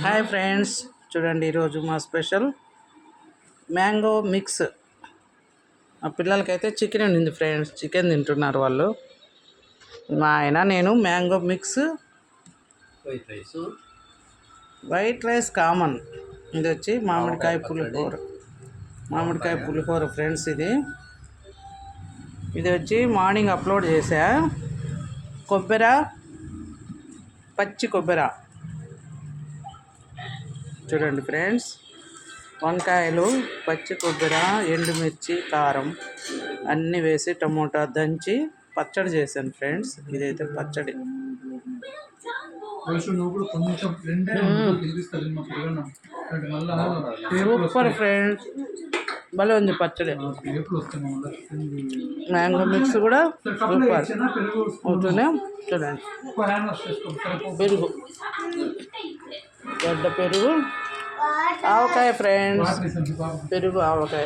Hi friends, చూడండి ఈరోజు మా స్పెషల్ మ్యాంగో మిక్స్. మా పిల్లలకైతే చికెన్ ఉండింది ఫ్రెండ్స్, చికెన్ తింటున్నారు వాళ్ళు. మా ఆయన నేను mango mix, white rice common. ఇది వచ్చి మామిడికాయ పులిహోర ఫ్రెండ్స్. ఇది వచ్చి మార్నింగ్ అప్లోడ్ చేశా. పచ్చి కొబ్బరి చూడండి ఫ్రెండ్స్, వంకాయలు, పచ్చి కొబ్బరి, ఎండుమిర్చి, కారం అన్నీ వేసి టమోటా దంచి పచ్చడి చేశాను ఫ్రెండ్స్. ఇదైతే పచ్చడి సూపర్ ఫ్రెండ్స్, భలే ఉంది పచ్చడి. మ్యాంగో మిక్స్ కూడా సూపర్ అవుతుంది. చూడండి, పెరుగు, గడ్డ పెరుగు, ఆవకాయ ఫ్రెండ్స్, పెరుగు ఆవకాయ.